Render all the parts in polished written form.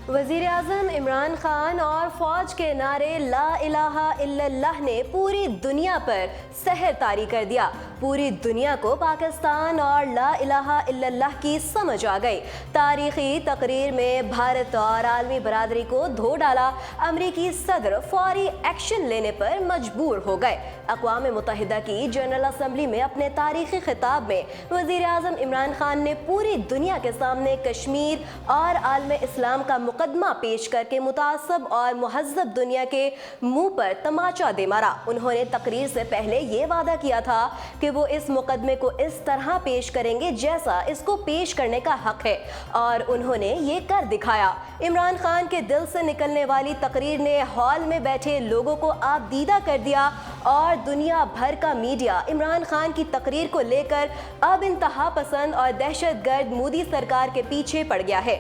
वज़ीर आज़म इमरान खान और फ़ौज के नारे ला इलाहा इल्लल्लाह ने पूरी दुनिया पर सहर तारी कर दिया। पूरी दुनिया को पाकिस्तान और ला इलाहा इल्लल्लाह की समझ आ गई। तारीख़ी तकरीर में भारत और आलमी बरादरी को धो डाला। अमरीकी सदर फौरी एक्शन लेने पर मजबूर हो गए। अक़वाम मुत्तहिदा की जनरल असम्बली में अपने तारीख़ी खिताब में वज़ीर आज़म इमरान खान ने पूरी दुनिया के सामने कश्मीर और आलम इस्लाम का मुकदमा पेश करके मुतासब और मुहज़्ज़ब दुनिया के मुंह पर तमाचा दे मारा। उन्होंने तकरीर से पहले ये वादा किया था कि वो इस मुकदमे को इस तरह पेश करेंगे जैसा इसको पेश करने का हक है, और उन्होंने ये कर दिखाया। इमरान खान के दिल से निकलने वाली तकरीर ने हॉल में बैठे लोगों को आबदीदा कर दिया और दुनिया भर का मीडिया इमरान खान की तकरीर को लेकर अब इंतहा पसंद और दहशतगर्द मोदी सरकार के पीछे पड़ गया है।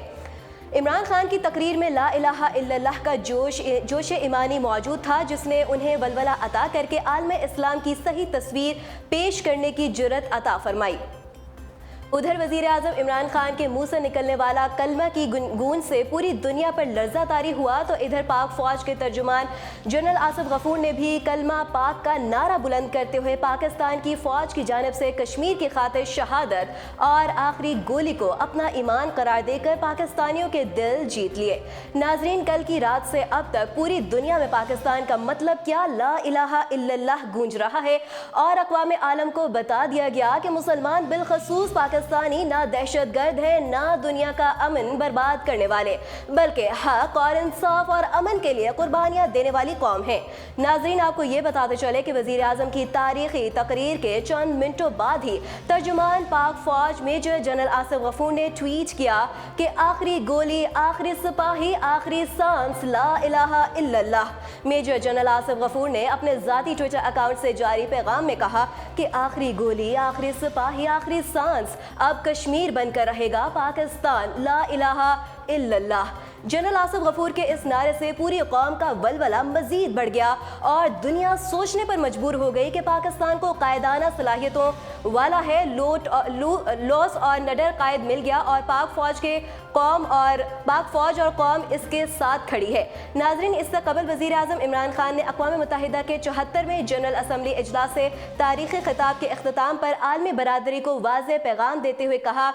इमरान खान की तकरीर में ला इलाहा इल्लल्लाह का जोश ईमानी मौजूद था, जिसने उन्हें वलवला अता करके आलम इस्लाम की सही तस्वीर पेश करने की जुर्रत अता फरमाई। उधर वज़ीर आज़म इमरान खान के मुंह से निकलने वाला कलमा की गूंज से पूरी दुनिया पर लर्ज़ा तारी हुआ, तो इधर पाक फ़ौज के तर्जुमान जनरल आसिफ गफूर ने भी कलमा पाक का नारा बुलंद करते हुए पाकिस्तान की फ़ौज की जानिब से कश्मीर की खातिर शहादत और आखिरी गोली को अपना ईमान करार देकर पाकिस्तानियों के दिल जीत लिए। नाजरीन, कल की रात से अब तक पूरी दुनिया में पाकिस्तान का मतलब क्या ला इलाहा इल्लल्लाह गूंज रहा है और अक़वाम आलम को बता दिया गया कि मुसलमान बिलखसूस पाकिस्तानी ना दहशतगर्द है, ना दुनिया का अमन बर्बाद करने वाले, बल्कि हक और इंसाफ और अमन के लिए कुर्बानियां देने वाली कौम है। नाजरीन, आपको ये बताते चले कि वज़ीर आज़म की तारीख़ी तकरीर के चंद मिनटों बाद ही तर्जुमान पाक फ़ौज मेजर जनरल आसिफ गफूर ने ट्वीट किया कि आखिरी गोली, आखिरी सिपाही, आखिरी सांस, ला इलाहा इल्लल्लाह। मेजर जनरल आसिफ गफूर ने अपने ज़ाती ट्विटर अकाउंट से जारी पैगाम में कहा कि आखिरी गोली, आखिरी सिपाही, आखिरी सांस, अब कश्मीर बनकर रहेगा पाकिस्तान, ला इलाहा इल्लल्लाह। जनरल आसिफ गफूर के इस नारे से पूरी कौम का वलवला मजीद बढ़ गया और दुनिया सोचने पर मजबूर हो गई कि पाकिस्तान को कायदाना सलाहियतों वाला है लॉस और नडर कायद मिल गया और पाक फ़ौज और कौम इसके साथ खड़ी है। नाजरीन, इससे कबल वज़ीर आज़म इमरान खान ने अक़वाम मुत्तहिदा के 74वें जनरल असम्बली इजलास से तारीख़ी खिताब के इख्तिताम पर आलमी बरादरी को वाज़ेह पैगाम देते हुए कहा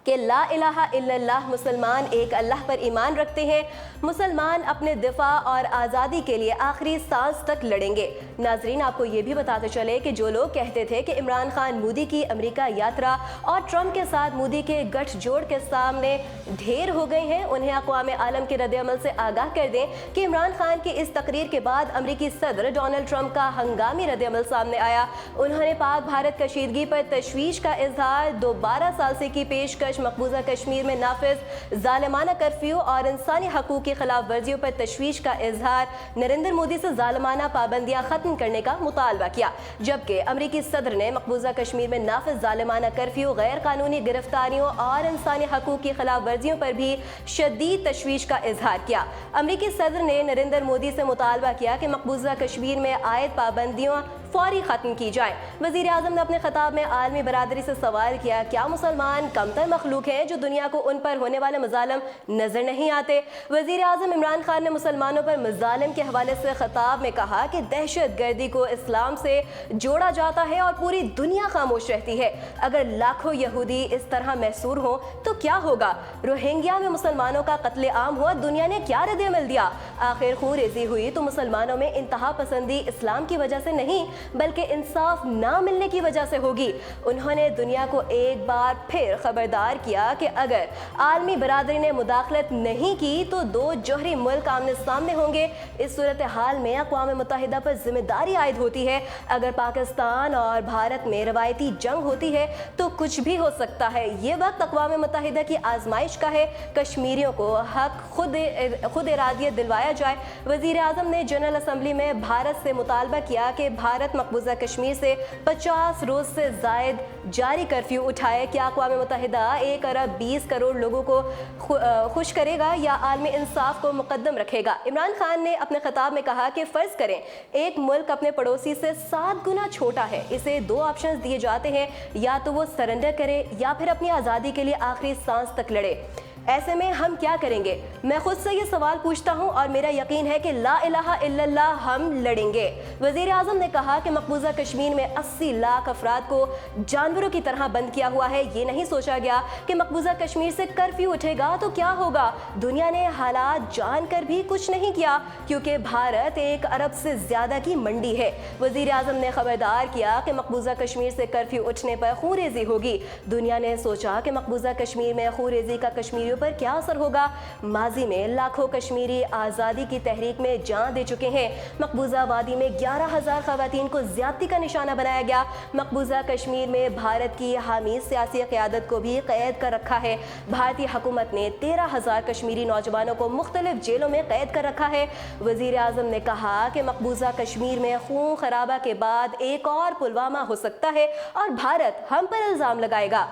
कि ला इलाहा इल्लल्लाह, मुसलमान एक अल्लाह पर ईमान रखते हैं, मुसलमान अपने दिफा और आज़ादी के लिए आखिरी सांस तक लड़ेंगे। नाजरीन, आपको ये भी बताते चले कि जो लोग कहते थे कि इमरान खान मोदी की अमेरिका यात्रा और ट्रंप के साथ मोदी के गठजोड़ के सामने ढेर हो गए हैं, उन्हें अक़वाम आलम के रद्द-ए-अमल से आगाह कर दें कि इमरान खान की इस तकरीर के बाद अमरीकी सदर डोनाल्ड ट्रंप का हंगामी रद्द-ए-अमल सामने आया। उन्होंने पाक भारत कशीदगी पर तशवीश का इजहार, 12 साल से की पेशकश मकबूजा कश्मीर में नाफिज जालिमाना कर्फ्यू और इंसानी हकूक़ की खिलाफ वर्जियों पर तशवीश का इजहार, नरेंद्र मोदी से जालिमाना पाबंदियां खत्म करने का मुतालबा किया। जबकि अमरीकी सदर ने मकबूजा कश्मीर में नाफिज जालिमाना कर्फ्यू, गैर कानूनी गिरफ्तारियों और इंसानी हकूक़ की खिलाफ वर्जियों पर भी शदीद तशवीश का इजहार किया। अमरीकी सदर ने नरेंद्र मोदी से मुतालबा किया कि मकबूजा कश्मीर में आयद पाबंदियों फौरी ख़त्म की जाए। वज़ीर आज़म ने अपने खिताब में आलमी बरादरी से सवाल किया, क्या मुसलमान कमतर मखलूक हैं जो दुनिया को उन पर होने वाले मज़ालिम नज़र नहीं आते? वज़ीर आज़म इमरान खान ने मुसलमानों पर मज़ालिम के हवाले से खिताब में कहा कि दहशत गर्दी को इस्लाम से जोड़ा जाता है और पूरी दुनिया खामोश रहती है। अगर लाखों यहूदी इस तरह महसूर हों तो क्या होगा? रोहिंग्या में मुसलमानों का कत्ले आम हुआ, दुनिया ने क्या रद्द-ए-अमल दिया? आखिर खून-रेज़ी हुई तो मुसलमानों में इंतहा पसंदी इस्लाम की वजह से नहीं बल्कि इंसाफ ना मिलने की वजह से होगी। उन्होंने दुनिया को एक बार फिर खबरदार किया कि अगर आलमी बरादरी ने मुदाखलत नहीं की तो दो जोहरी मुल्क आमने सामने होंगे। इस सूरत हाल में अक़वाम मुत्तहिदा पर जिम्मेदारी आयद होती है। अगर पाकिस्तान और भारत में रवायती जंग होती है तो कुछ भी हो सकता है। ये वक्त अक़वाम मुत्तहिदा की आजमाइश का है। कश्मीरियों को हक खुद इरादियत दिलवाया जाए। वज़ीर आज़म ने जनरल असम्बली में भारत से मुतालबा किया कि भारत मकबूजा कश्मीर से 50 रोज़ से ज़ायद जारी कर्फ्यू उठाए। क्या अक़वाम मुत्तहिदा 1 अरब 20 करोड़ लोगों को खुश करेगा या आलमी इंसाफ को मुकद्दम रखेगा? इमरान खान ने अपने खिताब में कहा कि फ़र्ज़ करें एक मुल्क अपने पड़ोसी से 7 गुना छोटा है, इसे 2 ऑप्शन दिए जाते हैं, या तो वो सरेंडर करे या फिर अपनी आज़ादी के लिए आखिरी सांस तक लड़े। ऐसे में हम क्या करेंगे? मैं खुद से ये सवाल पूछता हूँ और मेरा यकीन है कि ला इलाहा इल्लल्लाह हम लड़ेंगे। वज़ीर आज़म ने कहा कि मकबूजा कश्मीर में 80 लाख अफराद को जानवरों की तरह बंद किया हुआ है। ये नहीं सोचा गया कि मकबूजा कश्मीर से कर्फ्यू उठेगा तो क्या होगा। दुनिया ने हालात जानकर भी कुछ नहीं किया, क्योंकि भारत 1 अरब से ज्यादा की मंडी है। वज़ीर आज़म ने खबरदार किया कि मकबूजा कश्मीर से कर्फ्यू उठने पर खूनरेज़ी होगी। दुनिया ने सोचा कि मकबूजा कश्मीर में खूनरेज़ी का कश्मीरियों पर क्या असर होगा। माजी में लाखों कश्मीरी आज़ादी की तहरीक में जान दे चुके हैं। मकबूजा वादी में 11,000 ख़वातीन को ज़्यादती का निशाना बनाया गया। मकबूजा कश्मीर में भारत की हामी सियासी क़यादत को भी कैद कर रखा है। भारतीय हुकूमत ने 13,000 कश्मीरी नौजवानों को मुख्तलिफ जेलों में कैद कर रखा है। वज़ीर आज़म ने कहा कि मकबूजा कश्मीर में खून खराबा के बाद एक और पुलवामा हो सकता है और भारत हम पर इल्ज़ाम लगाएगा।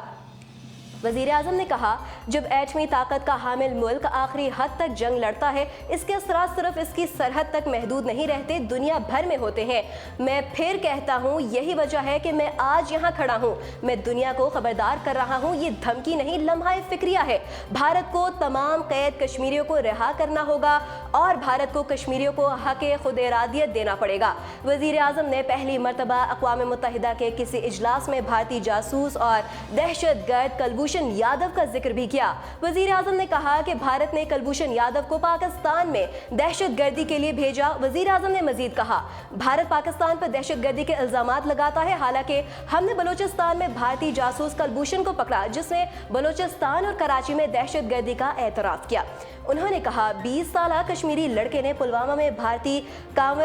वज़ीर आज़म ने कहा, जब एटमी ताकत का हामिल मुल्क आखिरी हद तक जंग लड़ता है, इसके असरात सिर्फ इसकी सरहद तक महदूद नहीं रहते, दुनिया भर में होते हैं। मैं फिर कहता हूँ, यही वजह है कि मैं आज यहाँ खड़ा हूँ। मैं दुनिया को खबरदार कर रहा हूँ, ये धमकी नहीं, लम्हा फिक्रिया है। भारत को तमाम कैद कश्मीरियों को रिहा करना होगा और भारत को कश्मीरियों को हक़ खुद इरादियत देना पड़ेगा। वज़ीर आज़म ने पहली मरतबा अक़वाम मुत्तहिदा के किसी इजलास में भारतीय जासूस और दहशतगर्द कुलभूषण यादव का जिक्र भी किया। वज़ीर आज़म ने कहा कि भारत ने कुलभूषण यादव को पाकिस्तान में दहशतगर्दी के लिए भेजा। वज़ीर आज़म ने मजीद कहा, भारत पाकिस्तान पर दहशतगर्दी के इल्ज़ामात लगाता है, हालांकि हमने बलूचिस्तान में भारतीय जासूस कुलभूषण को पकड़ा, जिसने बलूचिस्तान और कराची में दहशतगर्दी का एतराफ़ किया। उन्होंने कहा, 20 साला कश्मीरी लड़के ने पुलवामा में भारतीय काम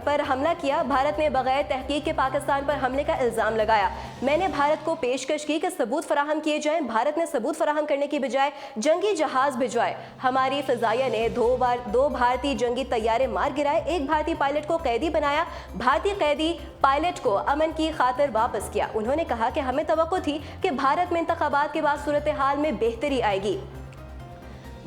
पर हमला किया। भारत ने बगैर तहकीक के पाकिस्तान पर हमले का इल्ज़ाम लगाया। मैंने भारत को पेशकश की कि सबूत फराहम किए जाएं। भारत ने सबूत फराहम करने की बजाय जंगी जहाज भिजवाए। हमारी फ़िज़ाइया ने दो भारतीय जंगी तैयारे मार गिराए। एक भारतीय पायलट को कैदी बनाया। भारतीय कैदी पायलट को अमन की खातिर वापस किया। उन्होंने कहा कि हमें तवक्को थी कि भारत में इंतखाबात के बाद सूरत हाल में बेहतरी आएगी।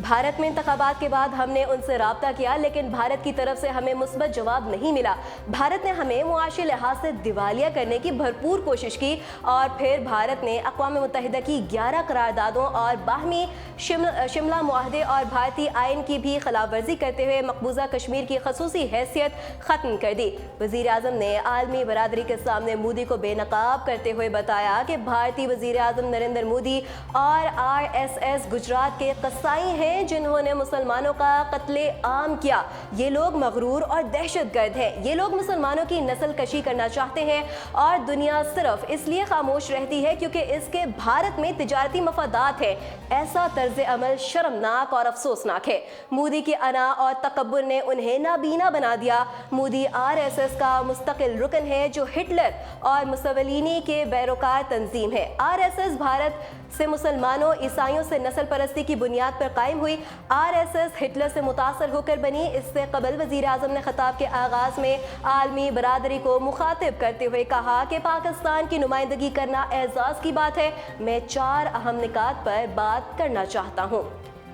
भारत में इंतखाबात के बाद हमने उनसे राब्ता किया, लेकिन भारत की तरफ से हमें मुस्बत जवाब नहीं मिला। भारत ने हमें मुआशी लिहाज से दिवालिया करने की भरपूर कोशिश की और फिर भारत ने अक़वाम मुत्तहिदा की 11 करारदादों और बाहमी शिमला मुआहदे और भारतीय आइन की भी खिलाफ वर्जी करते हुए मकबूजा कश्मीर की खसूसी हैसियत ख़त्म कर दी। वज़ीर आज़म ने आलमी बरादरी के सामने मोदी को बेनकाब करते हुए बताया कि भारतीय वज़ीर आज़म नरेंद्र मोदी और RSS गुजरात के कसाई हैं जिन्होंने मुसलमानों का कत्ले आम किया। ये लोग मगरूर और दहशतगर्द हैं। ये लोग मुसलमानों की नस्ल कशी करना चाहते हैं और दुनिया सिर्फ इसलिए खामोश रहती है क्योंकि इसके भारत में तिजारती मफादात है। ऐसा तर्ज अमल शर्मनाक और अफसोसनाक है। मोदी की अना और तकब्बुर ने उन्हें नाबीना बना दिया। मोदी RSS का मुस्तकिल रुकन है जो हिटलर और मुसवलिनी के बैरोकार तंजीम है। RSS भारत से मुसलमानों ईसाइयों से नस्ल परस्ती की बुनियाद पर कायम हुई। RSS हिटलर से मुतासर होकर बनी। इससे कबल वज़ीर आज़म ने खिताब के आगाज़ में आलमी बरादरी को मुखातिब करते हुए कहा कि पाकिस्तान की नुमाइंदगी करना एजाज़ की बात है। मैं 4 अहम निकात पर बात करना चाहता हूँ।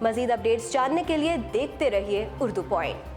मज़ीद अपडेट्स जानने के लिए देखते रहिए उर्दू पॉइंट।